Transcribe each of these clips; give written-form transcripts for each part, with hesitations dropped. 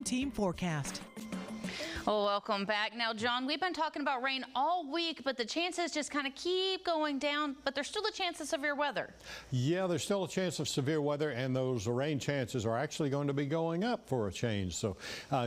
Team Forecast. Well, welcome back. Now, John, we've been talking about rain all week, but the chances just kind of keep going down, but there's still a chance of severe weather. Yeah, there's still a chance of severe weather, and those rain chances are actually going to be going up for a change. So,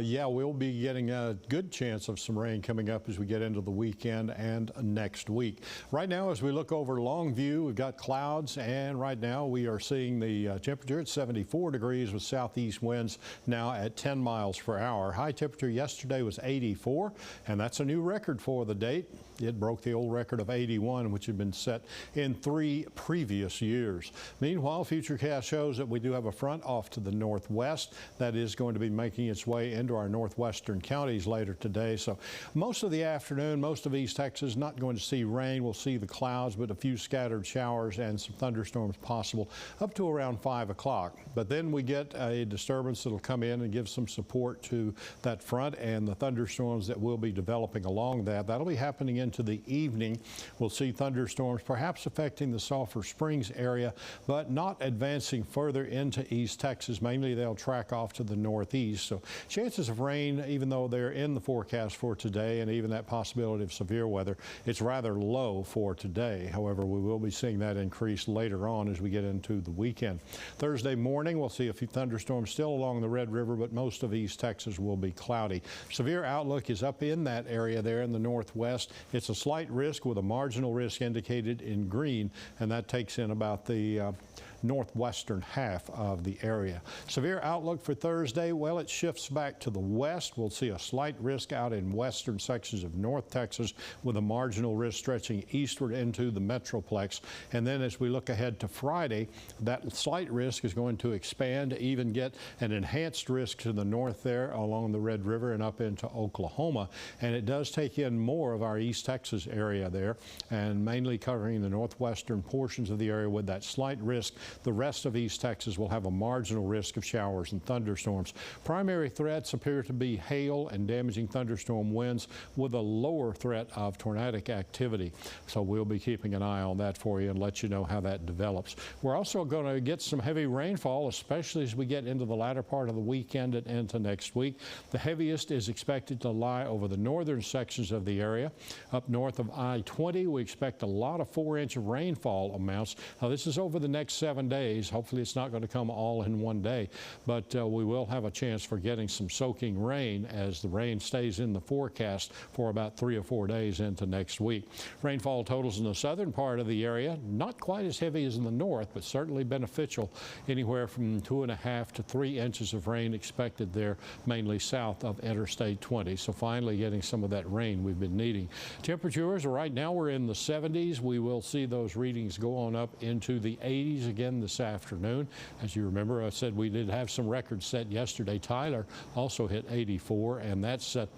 yeah, we'll be getting a good chance of some rain coming up as we get into the weekend and next week. Right now, as we look over Longview, we've got clouds, and right now we are seeing the temperature at 74 degrees with southeast winds now at 10 miles per hour. High temperature yesterday was 84, and that's a new record for the date. It broke the old record of 81, which had been set in 3 previous years. Meanwhile, Futurecast shows that we do have a front off to the northwest that is going to be making its way into our northwestern counties later today. So most of the afternoon, most of East Texas not going to see rain. We'll see the clouds, but a few scattered showers and some thunderstorms possible up to around 5 o'clock. But then we get a disturbance that'll come in and give some support to that front and the thunderstorms that will be developing along that. That'll be happening into the evening. We'll see thunderstorms perhaps affecting the Sulphur Springs area, but not advancing further into East Texas. Mainly they'll track off to the northeast. So chances of rain, even though they're in the forecast for today, and even that possibility of severe weather, it's rather low for today. However, we will be seeing that increase later on as we get into the weekend. Thursday morning, we'll see a few thunderstorms still along the Red River, but most of East Texas will be cloudy. Severe outlook is up in that area there in the northwest. It's a slight risk with a marginal risk indicated in green, and that takes in about the northwestern half of the area. Severe outlook for Thursday, well, it shifts back to the west. We'll see a slight risk out in western sections of North Texas with a marginal risk stretching eastward into the Metroplex. And then as we look ahead to Friday, that slight risk is going to expand to even get an enhanced risk to the north there along the Red River and up into Oklahoma. And it does take in more of our East Texas area there, and mainly covering the northwestern portions of the area with that slight risk. The rest of East Texas will have a marginal risk of showers and thunderstorms. Primary threats appear to be hail and damaging thunderstorm winds with a lower threat of tornadic activity. So we'll be keeping an eye on that for you and let you know how that develops. We're also going to get some heavy rainfall, especially as we get into the latter part of the weekend and into next week. The heaviest is expected to lie over the northern sections of the area. Up north of I-20, we expect a lot of 4-inch rainfall amounts. Now, this is over the next 7 days. Hopefully it's not going to come all in one day, but we will have a chance for getting some soaking rain as the rain stays in the forecast for about 3 or 4 days into next week. Rainfall totals in the southern part of the area, not quite as heavy as in the north, but certainly beneficial. Anywhere from 2.5 to 3 inches of rain expected there, mainly south of Interstate 20. So finally getting some of that rain we've been needing. Temperatures right now we're in the 70s. We will see those readings go on up into the 80s again this afternoon. As you remember, I said we did have some records set yesterday. Tyler also hit 84, and that set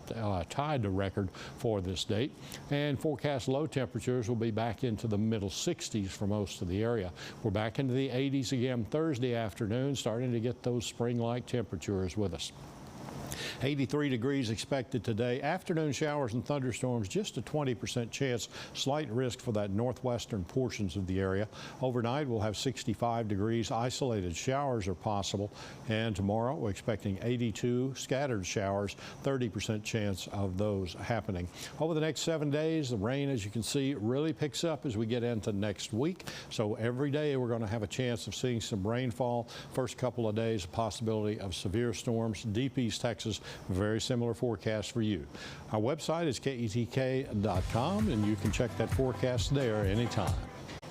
tied the record for this date. And forecast low temperatures will be back into the middle 60s for most of the area. We're back into the 80s again Thursday afternoon, starting to get those spring-like temperatures with us. 83 degrees expected today. Afternoon showers and thunderstorms, just a 20% chance. Slight risk for that northwestern portions of the area. Overnight, we'll have 65 degrees. Isolated showers are possible. And tomorrow, we're expecting 82 scattered showers, 30% chance of those happening. Over the next 7 days, the rain, as you can see, really picks up as we get into next week. So every day, we're going to have a chance of seeing some rainfall. First couple of days, a possibility of severe storms. Deep East Texas, very similar forecast for you. Our website is ketk.com, and you can check that forecast there anytime.